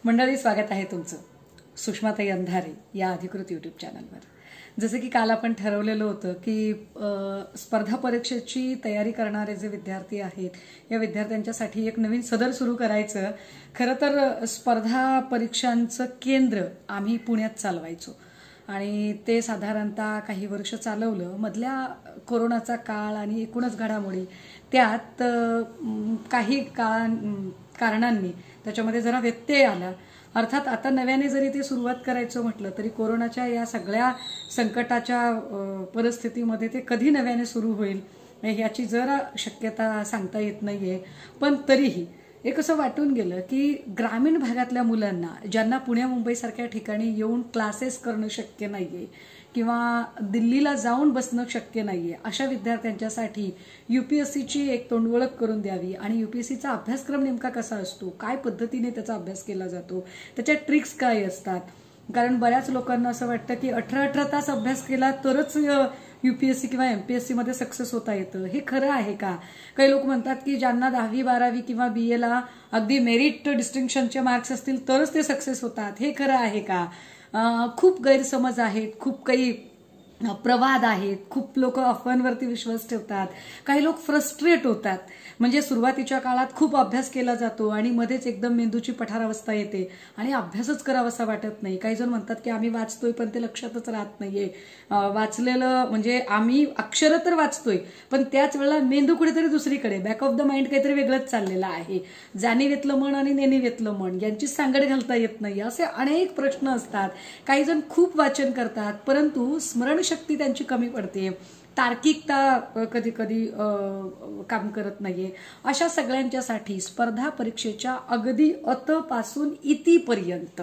मंडळी, स्वागत आहे तुमचं सुषमाताई अंधारे या अधिकृत यूट्यूब चॅनलवर। जसे की काल आपण ठरवलेलं होतं की स्पर्धा परीक्षेची तयारी करणारे जे विद्यार्थी आहेत या विद्यार्थ्यांच्यासाठी एक नवीन सदर सुरू करायचं। खरं तर स्पर्धा परीक्षांचं केंद्र आम्ही पुण्यात चालवायचो आणि ते साधारणतः काही वर्ष चालवलं। मधल्या कोरोनाचा काळ आणि एकूणच घडामोडी त्यात काही कारणांनी त्याच्यामध्ये जरा व्यत्यय आला। अर्थात आता नव्याने जरी ते सुरुवात करायचं म्हटलं तरी कोरोनाच्या या सगळ्या संकटाच्या परिस्थितीमध्ये ते कधी नव्याने सुरू होईल याची जरा शक्यता सांगता येत नाहीये। पण तरीही एक असं वाटून गेलं की ग्रामीण भागातल्या मुलांना ज्यांना पुणे मुंबई सारख्या ठिकाणी येऊन क्लासेस करणं शक्य नाहीये किंवा दिल्लीला जाऊन बसणं शक्य नाहीये, अशा विद्यार्थ्यांच्यासाठी यूपीएससीची एक तोंडओळख करून द्यावी आणि यूपीएससीचा अभ्यासक्रम नेमका कसा असतो, काय पद्धतीने त्याचा अभ्यास केला जातो, त्याच्या ट्रिक्स काय असतात। कारण बऱ्याच लोकांना असं वाटतं की 18 तास अभ्यास केला तरच यूपीएससी किंवा एमपीएससी मध्ये सक्सेस होता येतं। हे खरं आहे का? काही लोक म्हणतात की ज्यांना 10वी 12वी किंवा बीए ला अगदी मेरिट डिस्टिंक्शनचे मार्क्स असतील तरच ते सक्सेस होतात। हे खरं आहे का? खूप गैरसमज आहेत, खूप काही प्रवाद आहेत, खूप लोक अफवांवरती विश्वास ठेवतात, काही लोक फ्रस्ट्रेट होतात। म्हणजे सुरुवातीच्या काळात खूप अभ्यास केला जातो आणि मध्येच एकदम मेंदूची पठारावस्था येते आणि अभ्यासच करावासा वाटत नाही। काही जण म्हणतात की आम्ही वाचतोय पण ते लक्षातच राहत नाहीये, वाचलेलं म्हणजे आम्ही अक्षर तर वाचतोय पण त्याच वेळेला मेंदू कुठेतरी दुसरीकडे, बॅक ऑफ द माइंड काहीतरी वेगळंच चाललेलं आहे। जाणीवेतलं मन आणि नेणीवेतलं मन यांची सांगड घालता येत नाही, असे अनेक प्रश्न असतात। काही जण खूप वाचन करतात परंतु स्मरणशक्ती त्यांची कमी पडते, तार्किकता कधी कधी काम करत नाहीये। अशा सगळ्यांच्यासाठी स्पर्धा परीक्षेच्या अगदी अतपासून इतीपर्यंत,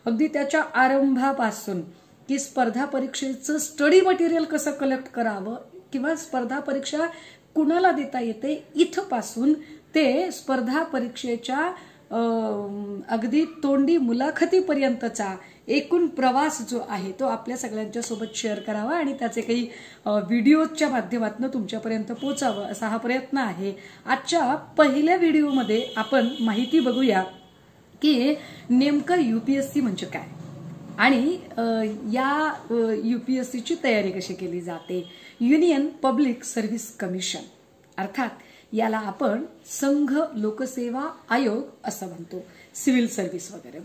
अगदी त्याच्या आरंभापासून की स्पर्धा परीक्षेचं स्टडी मटेरियल कसं कलेक्ट करावं किंवा स्पर्धा परीक्षा कुणाला देता येते इथपासून ते स्पर्धा परीक्षेच्या अगदी तोंडी मुलाखतीपर्यंतचा एकूण प्रवास जो आहे तो आपल्या सगळ्यांच्या सोबत शेअर करावा आणि त्याचे काही व्हिडिओच्या माध्यमातून तुमच्यापर्यंत पोहोचावं असा हा प्रयत्न आहे। आजच्या पहिल्या व्हिडिओमध्ये आपण माहिती बघूया की नेमकं यूपीएससी म्हणजे काय आणि या यूपीएससीची तयारी कशी केली जाते। युनियन पब्लिक सर्व्हिस कमिशन, अर्थात याला आपण संघ लोकसेवा आयोग असं म्हणतो, सिव्हिल सर्व्हिस वगैरे।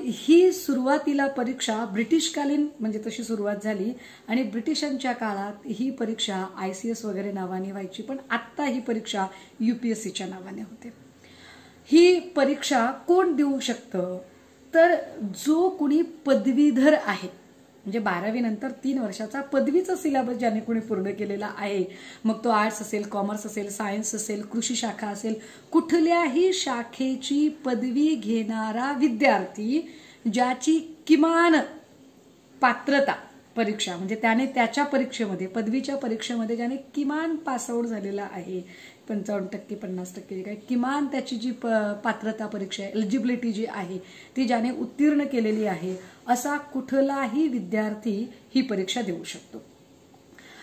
ही सुरुवातीला परीक्षा ब्रिटिशकालीन म्हणजे तशी सुरुवात झाली आणि ब्रिटिशांच्या काळात ही परीक्षा आयसीएस वगैरे नावाने व्हायची, पण आता ही परीक्षा यूपीएससीच्या नावाने होते। ही परीक्षा कोण देऊ शकतं तर जो कुणी पदवीधर आहे, म्हणजे 12वी नंतर 3 वर्षाचा पदवीचा सिलेबस ज्याने कोणी पूर्ण केलेला आहे, मग तो आर्ट्स असेल, कॉमर्स असेल, सायन्स असेल, कृषी शाखा असेल, कुठल्याही शाखेची पदवी घेणारा विद्यार्थी ज्याची किमान पात्रता परीक्षा म्हणजे त्याने त्याच्या परीक्षेमध्ये, पदवीच्या परीक्षेमध्ये ज्याने किमान पासआउट झालेला आहे, 55% 50% काय किमान त्याची जी पात्रता परीक्षा आहे, एलिजिबिलिटी जी आहे ती ज्याने उत्तीर्ण केलेली आहे, असा कुठलाही विद्यार्थी ही परीक्षा देऊ शकतो।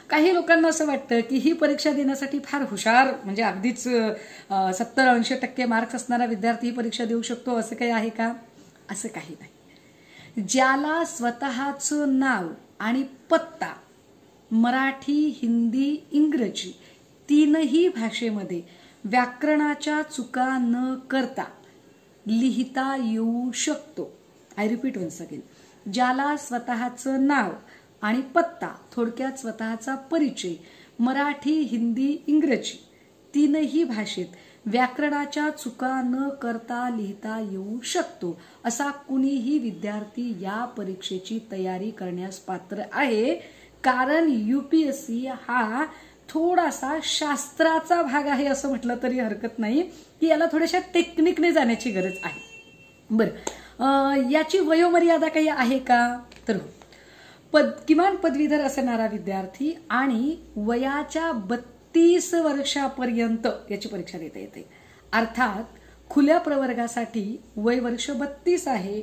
काही लोकांना असं वाटतं की ही परीक्षा देण्यासाठी फार हुशार म्हणजे अगदीच 70-80% मार्क्स असणारा विद्यार्थी ही परीक्षा देऊ शकतो, असं काही आहे का? असं काही नाही। ज्याला स्वतःचं नाव आणि पत्ता मराठी, हिंदी, इंग्रजी 3ही भाषेमध्ये व्याकरणाच्या चुका न करता लिहिता येऊ शकतो। आय रिपीट वन्स अगेन, ज्याला स्वतःचं नाव आणि पत्ता, थोडक्यात स्वतःचा परिचय मराठी, हिंदी, इंग्रजी 3ही भाषेत व्याकरणाच्या चुका न करता लिहिता येऊ शकतो, असा कुणीही विद्यार्थी या परीक्षेची तयारी करण्यास पात्र आहे। कारण यूपीएससी हा थोडासा शास्त्राचा भाग आहे असं म्हटलं तरी हरकत नाही की याला थोड्याशा टेक्निकने जाण्याची गरज आहे। बरं, याची वयोमर्यादा काही आहे का? तर किमान पदवीधर असणारा विद्यार्थी आणि वयाच्या 32 वर्षापर्यंत याची परीक्षा देता येते। अर्थात खुल्या प्रवर्गासाठी वय वर्ष 32 आहे,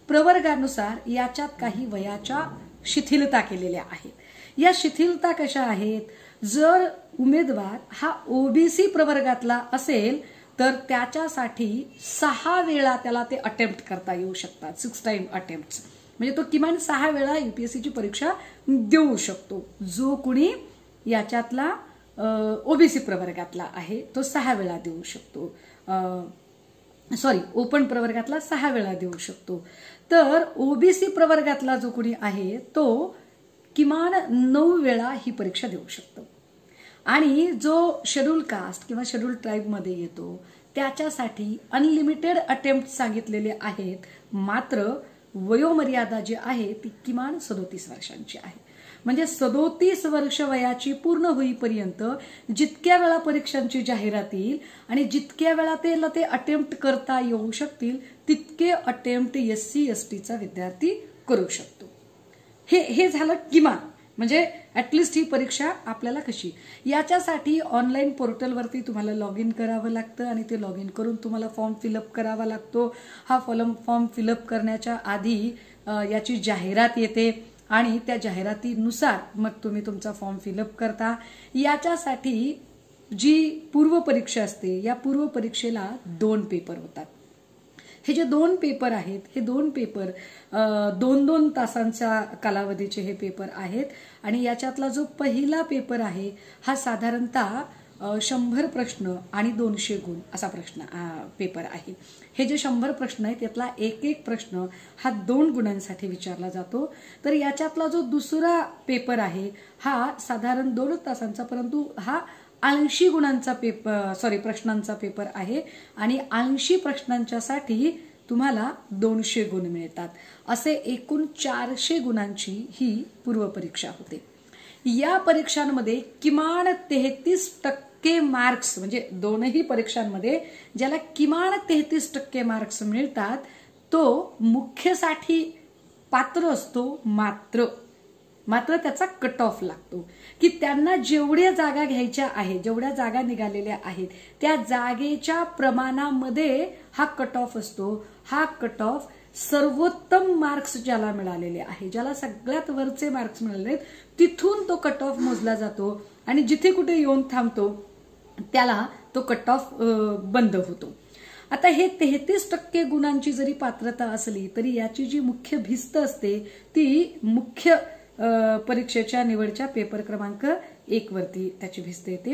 प्रवर्गानुसार याच्यात काही वयाच्या शिथिलता केलेल्या आहेत। या शिथिलता कशा आहेत? जर उमेदवार हा ओबीसी प्रवर्गातला असेल तर त्याच्यासाठी 6 वेळा त्याला ते अटेम्प्ट करता येऊ शकतात, 6 टाइम अटेम्प्ट. म्हणजे तो किमान 6 वेळा UPSCची परीक्षा देऊ शकतो. जो कुणी याच्यातला ओबीसी प्रवर्गातला आहे तो 6 वेळा देऊ शकतो. ओपन प्रवर्गातला 6 वेळा देऊ शकतो. तर ओबीसी प्रवर्गातला जो कोणी आहे तो किमान 9 वेळा ही परीक्षा देऊ शकतो. आणि जो शेड्यूल कास्ट किंवा शेड्यूल ट्राईब मध्ये येतो त्याच्यासाठी अनलिमिटेड अटेम्प्ट सांगितलेले आहेत, मात्र वयोमर्यादा जी आहे ती किमान 37 वर्षांची आहे. म्हणजे 37 वर्ष वयाची पूर्ण होईपर्यंत जितक्या वेळा परीक्षांची जाहिरात येईल आणि जितक्या वेळा ते अटेम्प्ट करता येऊ शकतील तितके अटेम्प्ट SC STचा विद्यार्थी करू शकतो. हे झालं किमान. म्हणजे ऍटलिस्ट ही परीक्षा आपल्याला कशी, याच्यासाठी ऑनलाईन पोर्टलवरती तुम्हाला लॉग इन करावं लागतं आणि ते लॉग इन करून तुम्हाला फॉर्म फिलअप करावा लागतो. हा फॉर्म फिलअप करण्याच्या आधी याची जाहिरात येते आणि त्या जाहिरातीनुसार मग तुम्ही तुमचा फॉर्म फिलअप करता. याच्यासाठी जी पूर्व परीक्षा असते या पूर्व परीक्षेला 2 पेपर होतात. हे जे 2 पेपर आहेत हे 2 पेपर 2-2 तासांच्या कालावधीचे हे पेपर आहेत. आणि याच्यातला जो पहिला पेपर आहे हा साधारणतः 100 प्रश्न आणि 200 गुण असा पेपर आहे. हे जे 100 प्रश्न आहेत त्यातला एक प्रश्न हा 2 गुणांसाठी विचारला जातो. तर याच्यातला जो दुसरा पेपर आहे हा साधारण 2 तासांचा, परंतु हा 80 गुणांचा प्रश्नांचा पेपर आहे आणि 80 प्रश्नांच्यासाठी तुम्हाला 200 गुण मिळतात. असे एकूण 400 गुणांची ही पूर्व परीक्षा होते. या परीक्षांमध्ये किमान 33% मार्क्स, म्हणजे दोनही परीक्षांमध्ये ज्याला किमान 33% मार्क्स मिळतात तो मुख्यसाठी पात्र असतो. मात्र त्याचा कट ऑफ लागतो की त्यांना जेवढ्या जागा घ्यायच्या आहेत, जेवढ्या जागा निघालेल्या आहेत त्या जागेच्या प्रमाणामध्ये हा कट ऑफ असतो. हा कट ऑफ सर्वोत्तम मार्क्स ज्याला मिळालेले आहे, ज्याला सगळ्यात वरचे मार्क्स मिळाले आहेत तिथून तो कट ऑफ मोजला जातो आणि जिथे कुठे येऊन थांबतो त्याला तो कट ऑफ बंद होतो. आता हे 33% गुणांची जरी पात्रता असली तरी याची जी मुख्य भिस्त असते ती मुख्य परीक्षेच्या निवडच्या पेपर क्रमांक 1 वरती त्याची भिस्त येते.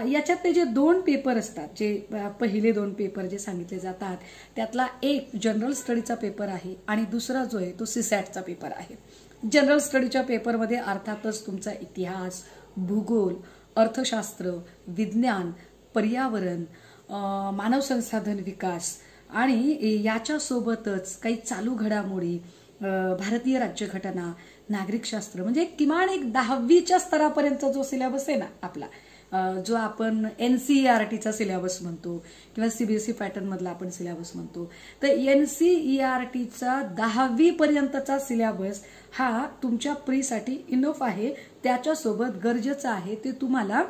याच्यात ते जे 2 पेपर असतात, जे पहिले 2 पेपर जे सांगितले जातात त्यातला एक जनरल स्टडीचा पेपर आहे आणि दुसरा जो आहे तो सीसॅटचा पेपर आहे. जनरल स्टडीच्या पेपरमध्ये अर्थातच तुमचा इतिहास, भूगोल, अर्थशास्त्र, विज्ञान, पर्यावरण, मानव संसाधन विकास आणि याच्यासोबतच काही चालू घडामोडी, भारतीय राज्यघटना, नागरिकशास्त्र, म्हणजे किमान एक 10वीच्या स्तरापर्यंत जो सिलेबस आहे ना आपला, जो आपण NCERTचा सिलेबस म्हणतो किंवा CBSE पॅटर्न मधला आपण सिलेबस म्हणतो, तर NCERTचा 10वी पर्यंतचा सिलेबस हा तुमच्या प्रीसाठी इनफ आहे. त्याच्यासोबत गरजेचं आहे ते तुम्हाला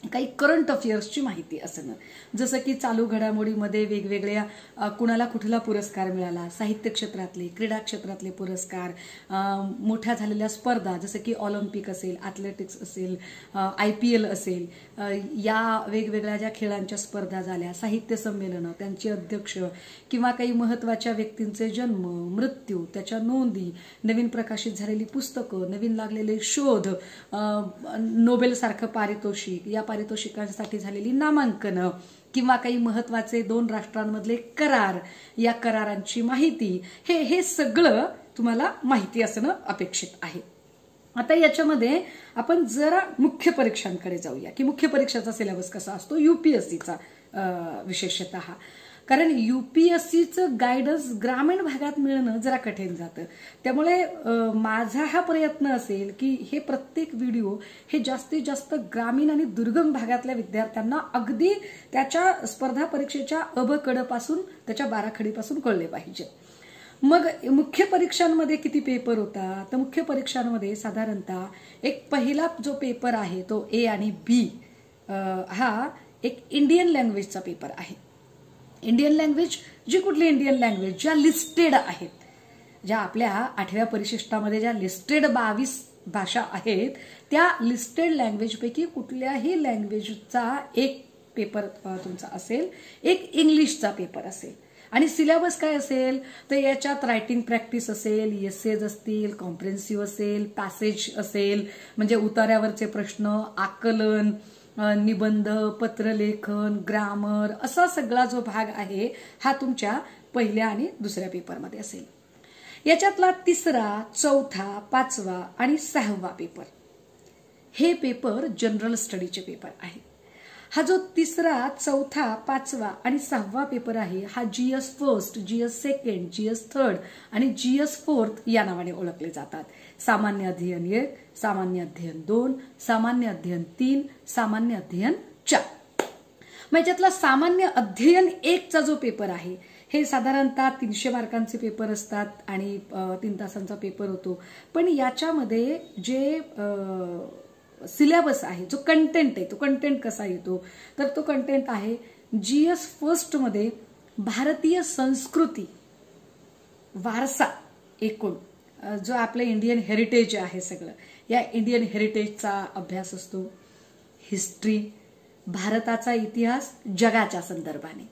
काही करंट अफेअर्सची माहिती असणं, जसं की चालू घडामोडीमध्ये वेगवेगळ्या कुणाला कुठला पुरस्कार मिळाला, साहित्य क्षेत्रातले, क्रीडा क्षेत्रातले पुरस्कार, मोठ्या झालेल्या स्पर्धा जसं की ऑलिम्पिक असेल, ॲथलेटिक्स असेल, IPL असेल, या वेगवेगळ्या ज्या खेळांच्या स्पर्धा झाल्या, साहित्य संमेलनं, त्यांचे अध्यक्ष किंवा काही महत्त्वाच्या व्यक्तींचे जन्म, मृत्यू, त्याच्या नोंदी, नवीन प्रकाशित झालेली पुस्तकं, नवीन लागलेले शोध, नोबेलसारखं पारितोषिक, या पारितोषिकांसाठी झालेली नामांकनं किंवा काही महत्त्वाचे 2 राष्ट्रांमधले करार, या करारांची माहिती, हे सगळं तुम्हाला माहिती असणं अपेक्षित आहे. आता याच्यामध्ये आपण जरा मुख्य परीक्षांकडे जाऊया की मुख्य परीक्षाचा सिलेबस कसा असतो UPSCचा विशेषतः. कारण UPSCचं गायडन्स ग्रामीण भागात मिळणं जरा कठीण जातं. त्यामुळे माझा हा प्रयत्न असेल की हे प्रत्येक व्हिडिओ हे जास्तीत जास्त ग्रामीण आणि दुर्गम भागातल्या विद्यार्थ्यांना अगदी त्याच्या स्पर्धा परीक्षेच्या अबकडपासून त्याच्या बाराखडीपासून कळले पाहिजे. मग मुख्य परीक्षांमध्ये किती पेपर होता, तर मुख्य परीक्षांमध्ये साधारणतः एक पहिला जो पेपर आहे तो A आणि B हा एक इंडियन लँग्वेजचा पेपर आहे. इंडियन लँग्वेज, जी कुठली इंडियन लँग्वेज ज्या लिस्टेड आहेत, ज्या आपल्या 8व्या परिशिष्टामध्ये ज्या लिस्टेड 22 भाषा आहेत त्या लिस्टेड लँग्वेजपैकी कुठल्याही लँग्वेजचा एक पेपर तुमचा असेल, एक इंग्लिशचा पेपर असेल. आणि सिलेबस काय असेल तर याच्यात रायटिंग प्रॅक्टिस असेल, एसेज असतील, कॉम्प्रिहेन्सिव्ह असेल, पॅसेज असेल म्हणजे उतार्यावरचे प्रश्न, आकलन, निबंध, पत्रलेखन, ग्रामर, असा सगळा जो भाग आहे हा तुमच्या पहिल्या आणि दुसऱ्या पेपरमध्ये असेल. याच्यातला तिसरा, चौथा, पाचवा आणि सहावा पेपर हे पेपर जनरल स्टडीचे पेपर आहेत. हा जो तिसरा, चौथा, पाचवा आणि सहावा पेपर आहे हा GS first, GS second, GS third आणि जीएस फोर्थ या नावाने ओळखले जातात. सामान्य अध्ययन 1, सामान्य अध्ययन 2, सामान्य अध्ययन 3, सामान्य अध्ययन 4. मग याच्यातला सामान्य अध्ययन 1चा जो पेपर आहे हे साधारणतः 300 मार्कांचे पेपर असतात आणि 3 तासांचा पेपर होतो. पण याच्यामध्ये जे सिलेबस आहे, जो कंटेंट आहे, तो कंटेंट कसा येतो तर तो कंटेंट आहे जीएस फर्स्ट मध्ये भारतीय संस्कृती, वारसा, एकूण जो आपलं इंडियन हेरिटेज आहे सगळं, या इंडियन हेरिटेजचा अभ्यास असतो. हिस्ट्री, भारताचा इतिहास जगाच्या संदर्भाने.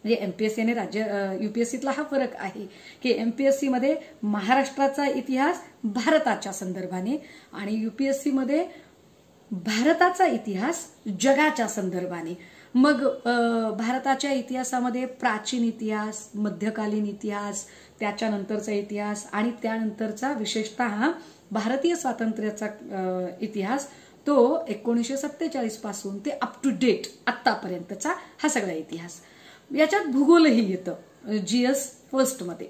म्हणजे एमपीएससी आणि युपीएससीतला हा फरक आहे की एमपीएससी मध्ये महाराष्ट्राचा इतिहास भारताच्या संदर्भाने आणि युपीएससी मध्ये भारताचा इतिहास जगाच्या संदर्भाने. मग भारताच्या इतिहासामध्ये प्राचीन इतिहास, मध्यकालीन इतिहास, त्याच्यानंतरचा इतिहास आणि त्यानंतरचा विशेषतः भारतीय स्वातंत्र्याचा इतिहास, तो 1947 पासून ते अप टू डेट आतापर्यंतचा हा सगळा इतिहास. याच्यात भूगोलही येतं जीएस फर्स्ट मध्ये.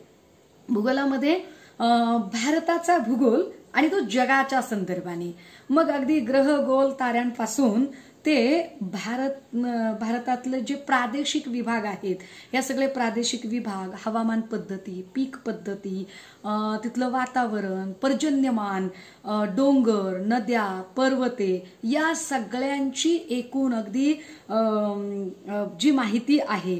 भूगोलामध्ये भारताचा भूगोल आणि तो जगाच्या संदर्भाने. मग अगदी ग्रह, गोल, ताऱ्यांपासून ते भारतातले जे प्रादेशिक विभाग आहेत, या सगळे प्रादेशिक विभाग, हवामान पद्धती, पीक पद्धती, तिथलं वातावरण, पर्जन्यमान, डोंगर, नद्या, पर्वते, या सगळ्यांची एकूण अगदी जी माहिती आहे,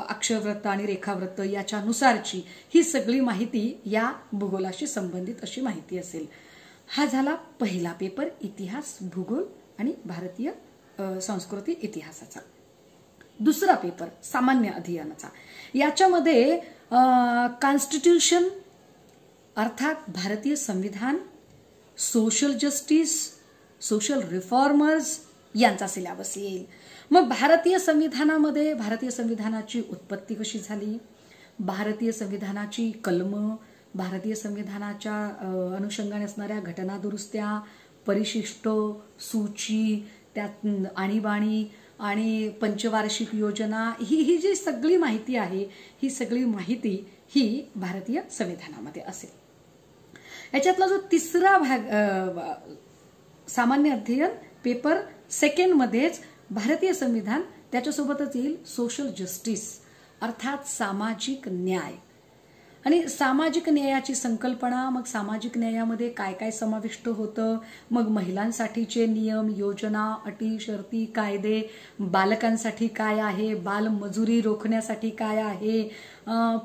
अक्षरवृत्त आणि रेखावृत्त याच्यानुसारची ही सगळी माहिती या भूगोलाशी संबंधित अशी माहिती असेल. हा झाला पहिला पेपर, इतिहास, भूगोल आणि भारतीय संस्कृती इतिहासाचा. दुसरा पेपर सामान्य अध्ययनाचा. याच्यामध्ये कॉन्स्टिट्यूशन अर्थात भारतीय संविधान, सोशल जस्टिस, सोशल रिफॉर्मर्स यांचा सिलेबस येईल. मग भारतीय संविधानामध्ये भारतीय संविधानाची उत्पत्ती कशी झाली, भारतीय संविधानाची कलमं, भारतीय संविधानाच्या अनुषंगाने असणाऱ्या घटना दुरुस्त्या, परिशिष्ट, सूची, त्यात आणीबाणी आणि पंचवार्षिक योजना, ही जी सगळी माहिती आहे, ही सगळी माहिती ही भारतीय संविधानामध्ये असेल. याच्यातला जो तिसरा भाग सामान्य अध्ययन पेपर सेकंड मध्येच भारतीय संविधान, त्याच्यासोबतच येईल सोशल जस्टिस अर्थात सामाजिक न्याय. आणि सामाजिक न्यायाची संकल्पना, मग सामाजिक न्यायामध्ये काय काय समाविष्ट होतं, मग महिलांसाठीचे नियम, योजना, अटी, शर्ती, कायदे, बालकांसाठी काय आहे, बालमजुरी रोखण्यासाठी काय आहे,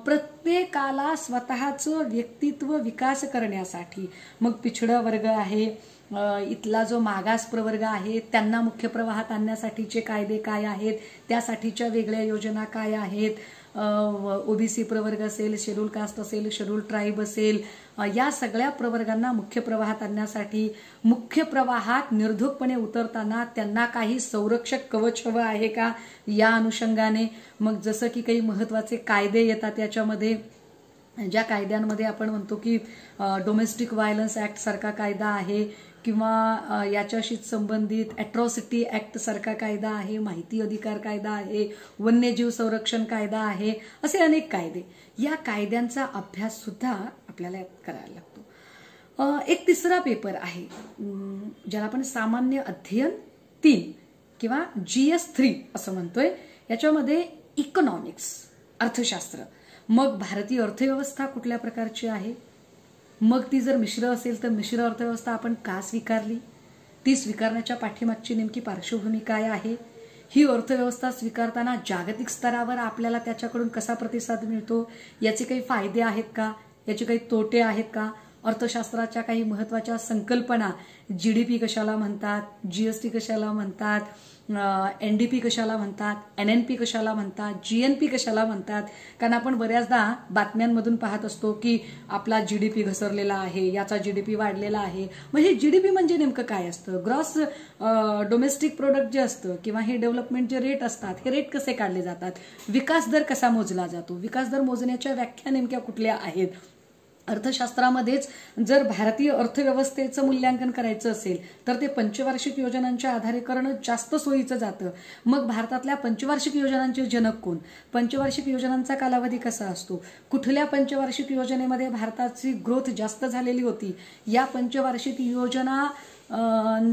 प्रत्येकाला स्वतःचं व्यक्तित्व विकास करण्यासाठी, मग पिछडा वर्ग आहे, इथला जो मागास प्रवर्ग आहे त्यांना मुख्य प्रवाहात आणण्यासाठीचे कायदे काय आहेत, त्यासाठीच्या वेगळ्या योजना काय आहेत, ओबीसी प्रवर्ग असेल, शेड्यूल कास्ट असेल, शेड्यूल ट्राईब असेल, या सगळ्या प्रवर्गांना मुख्य प्रवाहात आणण्यासाठी, मुख्य प्रवाहात निर्धोकपणे उतरताना त्यांना काही संरक्षक कवच हवं आहे का, या अनुषंगाने. मग जसं की काही महत्वाचे कायदे येतात त्याच्यामध्ये, ज्या कायद्यांमध्ये आपण म्हणतो की डोमेस्टिक व्हायलन्स ऍक्ट सारखा कायदा आहे किंवा याच्याशीच संबंधित अॅट्रॉसिटी ऍक्ट सारखा कायदा आहे, माहिती अधिकार कायदा आहे, वन्यजीव संरक्षण कायदा आहे, असे अनेक कायदे. या कायद्यांचा अभ्यास सुद्धा आपल्याला करायला लागतो. एक तिसरा पेपर आहे ज्याला आपण सामान्य अध्ययन 3 किंवा GS3 असं म्हणतोय. याच्यामध्ये इकॉनॉमिक्स, अर्थशास्त्र, मग भारतीय अर्थव्यवस्था कुठल्या प्रकारची आहे, मग ती जर मिश्र असेल तर मिश्र अर्थव्यवस्था आपण का स्वीकारली, ती स्वीकारण्याच्या पाठीमागची नेमकी पार्श्वभूमी काय आहे, ही अर्थव्यवस्था स्वीकारताना जागतिक स्तरावर आपल्याला त्याच्याकडून कसा प्रतिसाद मिळतो, याचे काही फायदे आहेत का, याचे काही तोटे आहेत का, अर्थशास्त्राच्या काही महत्त्वाच्या संकल्पना, GDP कशाला म्हणतात, GST कशाला म्हणतात, NDP कशाला म्हणतात, NNP कशाला म्हणतात, GNP कशाला म्हणतात. कारण आपण बऱ्याचदा बातम्यांमधून पाहत असतो की आपला GDP घसरलेला आहे, याचा GDP वाढलेला आहे. मग हे GDP म्हणजे नेमकं काय असतं, ग्रॉस डोमेस्टिक प्रोडक्ट जे असतं किंवा हे डेव्हलपमेंट जे रेट असतात, हे रेट कसे काढले जातात, विकास दर कसा मोजला जातो, विकास दर मोजण्याच्या व्याख्या नेमक्या कुठल्या आहेत. अर्थशास्त्रामध्येच जर भारतीय अर्थव्यवस्थेचं मूल्यांकन करायचं असेल तर ते पंचवार्षिक योजनांच्या आधारे करणं जास्त सोयीचं जातं. मग भारतातल्या पंचवार्षिक योजनांचे जनक कोण, पंचवार्षिक योजनांचा कालावधी कसा असतो, कुठल्या पंचवार्षिक योजनेमध्ये भारताची ग्रोथ जास्त झालेली होती, या पंचवार्षिक योजना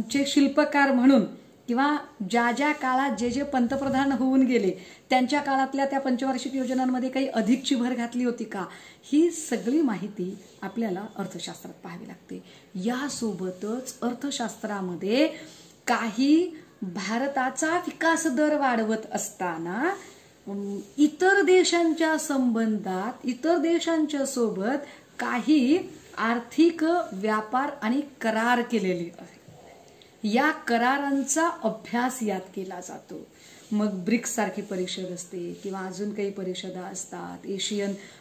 चे शिल्पकार म्हणून किंवा ज्या ज्या काळात जे जे पंतप्रधान होऊन गेले त्यांच्या काळातल्या त्या पंचवार्षिक योजनांमध्ये काही अधिकची भर घातली होती का, ही सगळी माहिती आपल्याला अर्थशास्त्रात पाहावी लागते. यासोबतच अर्थशास्त्रामध्ये काही भारताचा विकास दर वाढवत असताना इतर देशांच्या संबंधात इतर देशांच्या सोबत काही आर्थिक व्यापार आणि करार केलेले आहेत. या करारांचा अभ्यास यात केला जातो. मग ब्रिक्स सारखी परिषद असते किंवा अजून काही परिषदा असतात,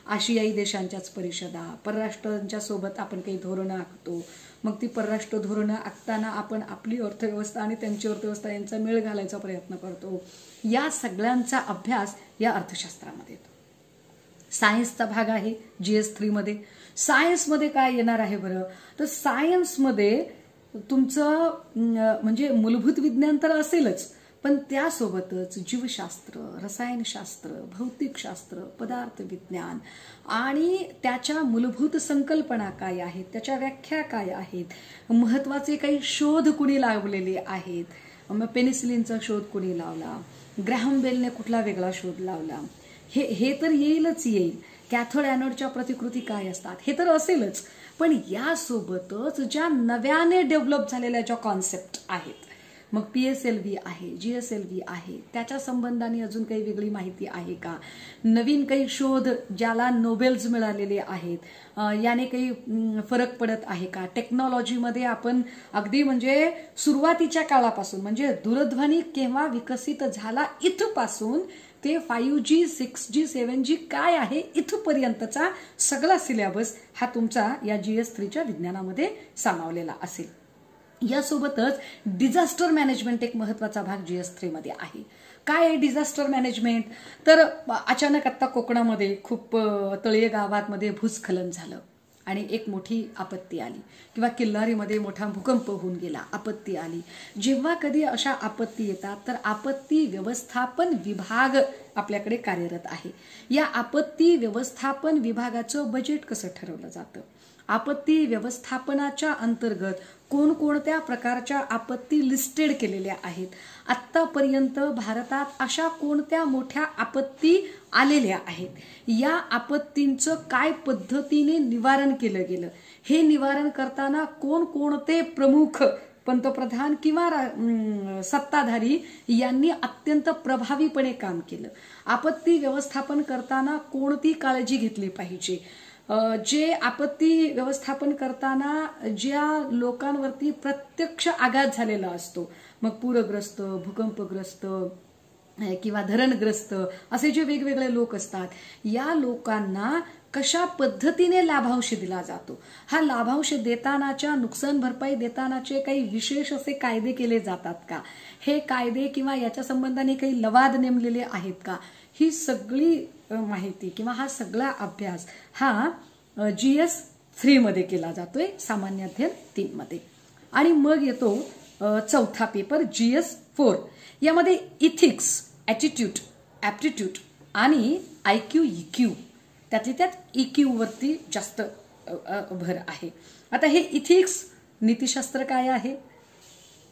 आशियाई देशांच्याच परिषदा, परराष्ट्रांच्या सोबत आपण काही धोरणं आखतो. मग ती परराष्ट्र धोरणं आखताना आपण आपली अर्थव्यवस्था आणि त्यांची अर्थव्यवस्था यांचा मेळ घालायचा प्रयत्न करतो. या सगळ्यांचा अभ्यास या अर्थशास्त्रामध्ये येतो. सायन्सचा भाग आहे GS3 मध्ये. सायन्समध्ये काय येणार आहे बरं, तर सायन्समध्ये तुमचं म्हणजे मूलभूत विज्ञान तर असेलच, पण त्यासोबतच जीवशास्त्र, रसायनशास्त्र, भौतिकशास्त्र, पदार्थ विज्ञान आणि त्याच्या मूलभूत संकल्पना काय आहेत, त्याच्या व्याख्या काय आहेत, महत्त्वाचे काही शोध कुणी लावलेले आहेत. मग पेनिसिलिनचा शोध कुणी लावला, ग्रॅहम बेलने कुठला वेगळा शोध लावला, हे तर येईलच येईल. कॅथोड ॲनोडच्या प्रतिकृती काय असतात हे तर असेलच, पण यासोबतच ज्या नव्याने डेव्हलप झालेल्या ज्या कॉन्सेप्ट आहेत, मग PSLV आहे, GSLV आहे, त्याच्या संबंधाने अजून काही वेगळी माहिती आहे का, नवीन काही शोध ज्याला नोबेल्स मिळालेले आहेत, याने काही फरक पडत आहे का, टेक्नॉलॉजीमध्ये आपण अगदी म्हणजे सुरुवातीच्या काळापासून म्हणजे दूरध्वनी केव्हा विकसित झाला इथपासून ते 5G, 6G, 7G काय आहे इथपर्यंतचा सगळा सिलेबस हा तुमचा या GS3च्या विज्ञानामध्ये सामावलेला असेल. यासोबतच डिझास्टर मॅनेजमेंट एक महत्वाचा भाग GS3 मध्ये आहे. काय आहे डिझास्टर मॅनेजमेंट, तर अचानक आता कोकणामध्ये खूप तळीय गावांमध्ये भूस्खलन झालं आणि एक मोठी आपत्ती आली किंवा किल्लारीमध्ये मोठा भूकंप होऊन गेला, आपत्ती आली. जेव्हा कधी अशा आपत्ती येतात तर आपत्ती व्यवस्थापन विभाग आपल्याकडे कार्यरत आहे. या आपत्ती व्यवस्थापन विभागाचं बजेट कसं ठरवलं जातं, आपत्ती व्यवस्थापनाच्या अंतर्गत कोणकोणत्या प्रकारच्या आपत्ती लिस्टेड केलेल्या आहेत, आत्तापर्यंत भारतात अशा कोणत्या मोठ्या आपत्ती आलेल्या आहेत, या आपत्तींचं काय पद्धतीने निवारण केलं गेलं, हे निवारण करताना कोणकोणते प्रमुख पंतप्रधान किंवा सत्ताधारी यांनी अत्यंत प्रभावीपणे काम केलं, आपत्ती व्यवस्थापन करताना कोणती काळजी घेतली पाहिजे, जे आपत्ती व्यवस्थापन करताना ज्या लोकांवरती प्रत्यक्ष आघात झालेला असतो, मग पूरग्रस्त, भूकंपग्रस्त किंवा धरणग्रस्त असे जे वेगवेगळे लोक असतात, या लोकांना कशा पद्धतीने लाभांश दिला जातो, हा लाभांश देतानाच्या नुकसान भरपाई देतानाचे काही विशेष असे कायदे केले जातात का, हे कायदे किंवा याच्या संबंधाने काही लवाद नेमलेले आहेत का, ही सगळी माहिती किंवा हा सगळा अभ्यास हा GS3 मध्ये केला जातोय, सामान्य अध्ययन 3 मध्ये. आणि मग येतो चौथा पेपर GS4. यामध्ये इथिक्स, ॲटिट्यूड, ॲप्टिट्यूड आणि IQ, EQ, त्यातली त्यात EQ वरती जास्त भर आहे. आता हे इथिक्स नीतिशास्त्र काय आहे,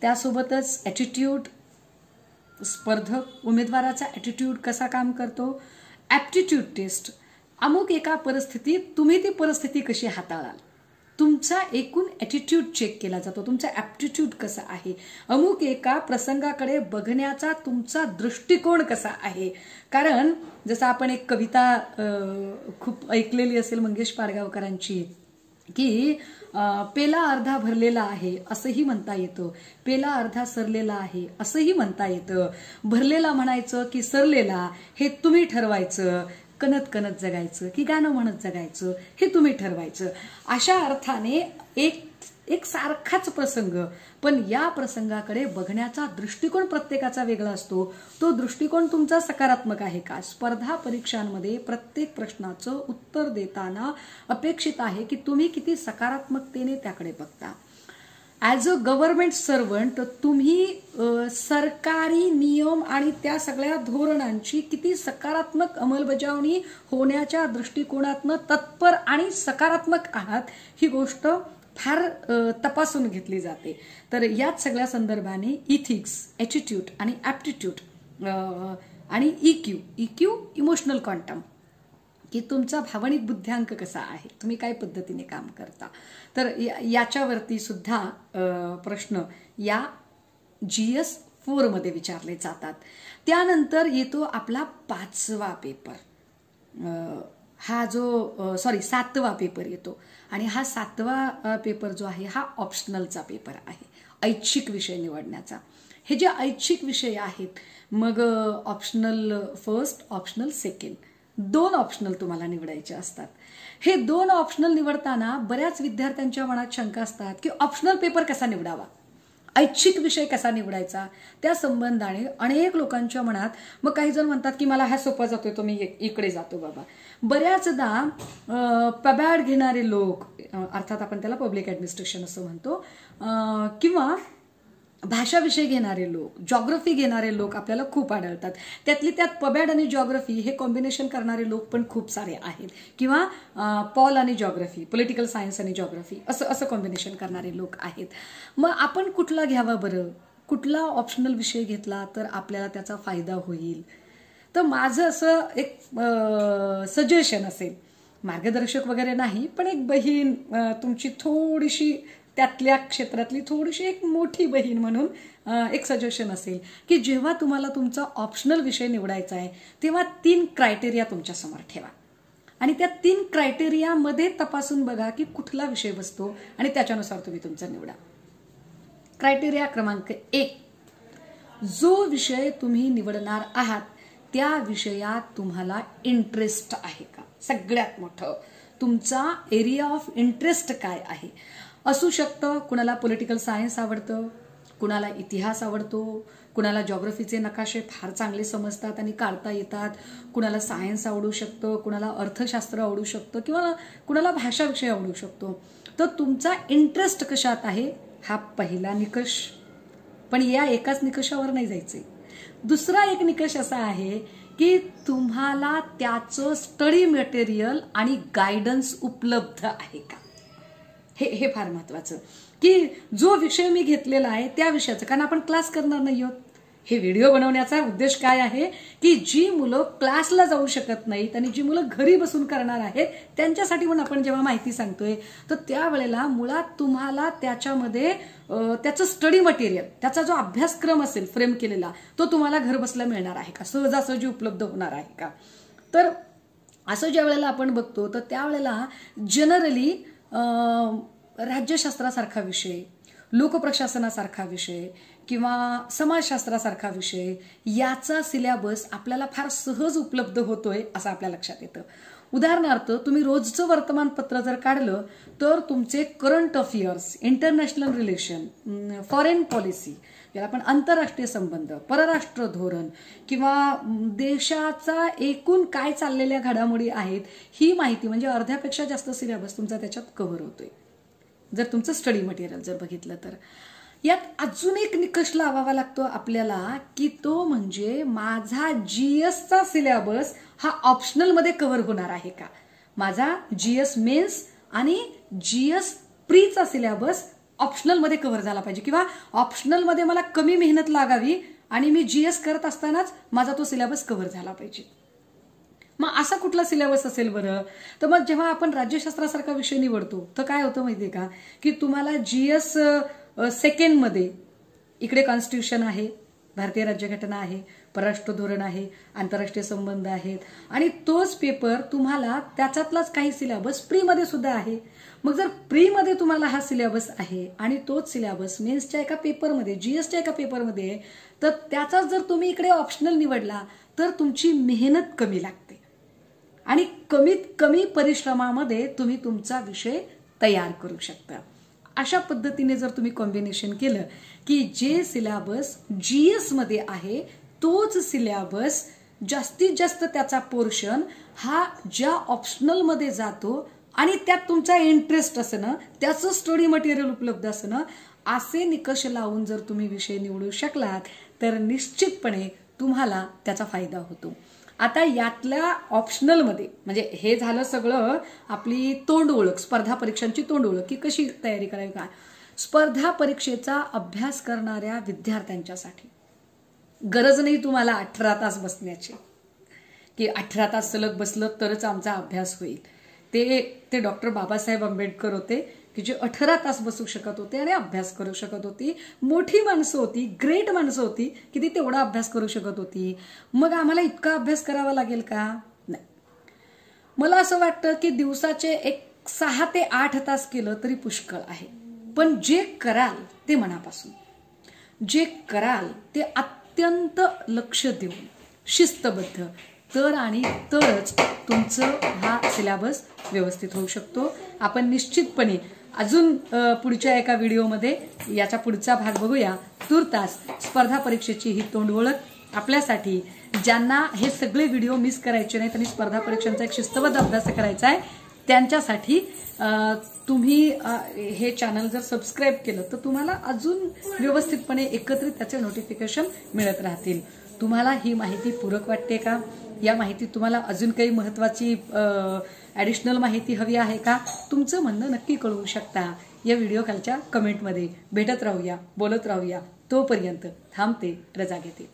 त्यासोबतच ॲटिट्यूड स्पर्धक उमेदवाराचा ॲटिट्यूड कसा काम करतो, ॲप्टिट्यूड टेस्ट अमुक एका परिस्थितीत तुम्ही ती परिस्थिती कशी हाताळाल, तुमचा एकूण ॲटिट्यूड चेक केला जातो, तुमचा ॲप्टिट्यूड कसा आहे, अमुक एका प्रसंगाकडे बघण्याचा तुमचा दृष्टिकोन कसा आहे. कारण जसं आपण एक कविता खूप ऐकलेली असेल मंगेश पाडगावकरांची, की पेला अर्धा भरलेला आहे असंही म्हणता येतं, पेला अर्धा सरलेला आहे असंही म्हणता येतं, भरलेला म्हणायचं की सरलेला हे तुम्ही ठरवायचं, कणत कणत जगायचं की गाणं म्हणत जगायचं हे तुम्ही ठरवायचं. अशा अर्थाने एक सारखाच प्रसंग, पण या प्रसंगाकडे बघण्याचा दृष्टिकोन प्रत्येकाचा वेगळा असतो. तो दृष्टिकोन तुमचा सकारात्मक आहे का? स्पर्धा परीक्षांमध्ये प्रत्येक प्रश्नाचं उत्तर देताना अपेक्षित आहे की तुम्ही किती सकारात्मकतेने त्याकडे बघता. ॲज अ गव्हर्नमेंट सर्वंट तुम्ही सरकारी नियम आणि त्या सगळ्या धोरणांची किती सकारात्मक अंमलबजावणी होण्याच्या दृष्टिकोनातनं तत्पर आणि सकारात्मक आहात ही गोष्ट फार तपासून घेतली जाते. तर याच सगळ्या संदर्भाने इथिक्स, ॲटिट्यूड आणि ॲप्टिट्यूड आणि इक्यू इमोशनल क्वांटम, की तुमचा भावनिक बुद्ध्यांक कसा आहे, तुम्ही काय पद्धतीने काम करता, तर याच्यावरती सुद्धा प्रश्न या GS4 मध्ये विचारले जातात. त्यानंतर येतो आपला 5वा पेपर, हा जो 7वा पेपर येतो. आणि हा 7वा पेपर जो आहे हा ऑप्शनलचा पेपर आहे, ऐच्छिक विषय निवडण्याचा. हे जे ऐच्छिक विषय आहेत, मग optional first, optional second, 2 optional तुम्हाला निवडायचे असतात. हे 2 ऑप्शनल निवडताना बऱ्याच विद्यार्थ्यांच्या मनात शंका असतात की ऑप्शनल पेपर कसा निवडावा, ऐच्छिक विषय कसा निवडायचा. त्या संबंधाने अनेक लोकांच्या मनात, मग काही जण म्हणतात की मला हा सोपा जातोय तो मी इकडे जातो बाबा. बऱ्याचदा पबॅड घेणारे लोक, अर्थात आपण त्याला पब्लिक ऍडमिनिस्ट्रेशन असं म्हणतो, किंवा भाषा विषय घेणारे लोक, जॉग्रफी घेणारे लोक आपल्याला खूप आढळतात. त्यातली त्यात पबॅड आणि जॉग्रफी हे कॉम्बिनेशन करणारे लोक पण खूप सारे आहेत, किंवा पॉल आणि जॉग्रफी, पॉलिटिकल सायन्स आणि जॉग्रफी असं कॉम्बिनेशन करणारे लोक आहेत. मग आपण कुठला घ्यावा बरं, कुठला ऑप्शनल विषय घेतला तर आपल्याला त्याचा फायदा होईल. तर माझं असं एक सजेशन असेल, मार्गदर्शक वगैरे नाही, पण एक बहीण, तुमची थोडीशी त्यातल्या क्षेत्रातली थोडीशी एक मोठी बहीण म्हणून एक सजेशन असेल की जेव्हा तुम्हाला तुमचा ऑप्शनल विषय निवडायचा आहे तेव्हा 3 क्रायटेरिया तुमच्या समोर ठेवा आणि त्या 3 क्रायटेरियामध्ये तपासून बघा की कुठला विषय बसतो आणि त्याच्यानुसार तुम्ही तुमचा निवडा. क्रायटेरिया क्रमांक 1, जो विषय तुम्ही निवडणार आहात त्या विषयात तुम्हाला इंटरेस्ट आहे का. सगळ्यात मोठं, तुमचा एरिया ऑफ इंटरेस्ट काय आहे. असू शकतं कुणाला पॉलिटिकल सायन्स आवडतं, कुणाला इतिहास आवडतो, कुणाला जॉग्रफीचे नकाशे फार चांगले समजतात आणि काढता येतात, कुणाला सायन्स आवडू शकतं, कुणाला अर्थशास्त्र आवडू शकतं, किंवा कुणाला भाषा विषय आवडू शकतो. तर तुमचा इंटरेस्ट कशात आहे हा पहिला निकष. पण या एकाच निकषावर नाही जायचे. दुसरा एक निकष असा आहे की तुम्हाला त्याचं स्टडी मटेरियल आणि गायडन्स उपलब्ध आहे का. हे फार महत्वाचं, की जो विषय मी घेतलेला आहे त्या विषयाचं, कारण आपण क्लास करणार नाही आहोत. हे व्हिडिओ बनवण्याचा उद्देश काय आहे की जी मुलं क्लासला जाऊ शकत नाहीत आणि जी मुलं घरी बसून करणार आहेत त्यांच्यासाठी पण आपण जेव्हा माहिती सांगतोय तर त्यावेळेला मुळात तुम्हाला त्याच्यामध्ये त्याचं स्टडी मटेरियल, त्याचा जो अभ्यासक्रम असेल फ्रेम केलेला, तो तुम्हाला घर बसल्या मिळणार आहे का, सहजासहजी उपलब्ध होणार आहे का. तर असं ज्या वेळेला आपण बघतो तर त्यावेळेला जनरली राज्यशास्त्रासारखा विषय, लोकप्रशासनासारखा विषय किंवा समाजशास्त्रासारखा विषय याचा सिलेबस आपल्याला फार सहज उपलब्ध होतोय असं आपल्या लक्षात येतं. उदाहरणार्थ तुम्ही रोजचं वर्तमानपत्र जर काढलं तर तुमचे current affairs, international relation, foreign policy, याला आपण आंतरराष्ट्रीय संबंध, परराष्ट्र धोरण किंवा देशाचा एकूण काय चाललेल्या घडामोडी आहेत ही माहिती, म्हणजे अर्ध्यापेक्षा जास्त सिलेबस तुमचा त्याच्यात कव्हर होतोय जर तुमचं स्टडी मटेरियल जर बघितलं तर. यात अजून एक निकष लावावा लागतो आपल्याला की तो म्हणजे माझा GSचा सिलेबस हा ऑप्शनल मध्ये कव्हर होणार आहे का. माझा GS मेन्स आणि GS प्रीचा सिलेबस ऑप्शनल मध्ये कव्हर झाला पाहिजे, किंवा ऑप्शनल मध्ये मला कमी मेहनत लागावी आणि मी GS करत असतानाच माझा तो सिलेबस कव्हर झाला पाहिजे. मग असा कुठला सिलेबस असेल बरं. तर मग जेव्हा आपण राज्यशास्त्रासारखा विषय निवडतो तर काय होतं माहितीये का की तुम्हाला GS सेकंड मध्ये इकडे कॉन्स्टिट्यूशन आहे, भारतीय राज्यघटना आहे, परराष्ट्र धोरण आहे, आंतरराष्ट्रीय संबंध आहेत आणि तोच पेपर तुम्हाला त्याच्यातलाच काही सिलेबस प्रीमध्ये सुद्धा आहे. मग जर प्रीमध्ये तुम्हाला हा सिलेबस आहे आणि तोच सिलेबस मेन्सच्या एका पेपरमध्ये, जीएसच्या एका पेपरमध्ये आहे, तर त्याचाच जर तुम्ही इकडे ऑप्शनल निवडला तर तुमची मेहनत कमी लागते आणि कमीत कमी परिश्रमामध्ये तुम्ही तुमचा विषय तयार करू शकता. अशा पद्धतीने जर तुम्ही कॉम्बिनेशन केलं की जे सिलेबस जीएस मध्ये आहे तोच सिलेबस जास्तीत जास्त त्याचा पोर्शन हा ज्या ऑप्शनल मध्ये जातो आणि त्यात तुमचा इंटरेस्ट असणं, त्याचं स्टडी मटेरियल उपलब्ध असणं, असे निकष लावून जर तुम्ही विषय निवडू शकलात तर निश्चितपणे तुम्हाला त्याचा फायदा होतो. आता यातल्या ऑप्शनलमध्ये म्हणजे हे झालं सगळं आपली तोंड ओळख, स्पर्धा परीक्षांची तोंड ओळख की कशी तयारी करावी काय. स्पर्धा परीक्षेचा अभ्यास करणाऱ्या विद्यार्थ्यांच्यासाठी गरज नाही तुम्हाला 18 तास बसण्याची की 18 तास सलग बसलं तरच आमचा अभ्यास होईल. ते डॉक्टर बाबासाहेब आंबेडकर होते की जे 18 तास बसू शकत होते आणि अभ्यास करू शकत होती. मोठी माणसं होती, ग्रेट माणसं होती की ती तेवढा अभ्यास करू शकत होती. मग आम्हाला इतका अभ्यास करावा लागेल का? नाही. मला असं वाटतं की दिवसाचे एक 6 ते 8 तास केलं तरी पुष्कळ आहे. पण जे कराल ते मनापासून, जे कराल ते अत्यंत लक्ष देऊन, शिस्तबद्ध, तर आणि तरच तुमचं हा सिलेबस व्यवस्थित होऊ शकतो. आपण निश्चितपणे अजून पुढच्या एका व्हिडिओमध्ये याचा पुढचा भाग बघूया. तूर्तास स्पर्धा परीक्षेची ही तोंड ओळख आपल्यासाठी ज्यांना हे सगळे व्हिडिओ मिस करायचे नाही, त्यांनी स्पर्धा परीक्षांचा एक शिस्तबद्ध अभ्यास करायचा आहे, त्यांच्यासाठी तुम्ही हे चॅनल जर सबस्क्राईब केलं तर तुम्हाला अजून व्यवस्थितपणे एकत्रित त्याचे नोटिफिकेशन मिळत राहतील. तुम्हाला ही माहिती पूरक वाटते का? या माहितीत तुम्हाला अजून काही महत्वाची ॲडिशनल माहिती हवी आहे का? तुमचं म्हणणं नक्की कळवू शकता या व्हिडिओ खालच्या कमेंटमध्ये. भेटत राहूया, बोलत राहूया. तोपर्यंत थांबते, रजा घेते.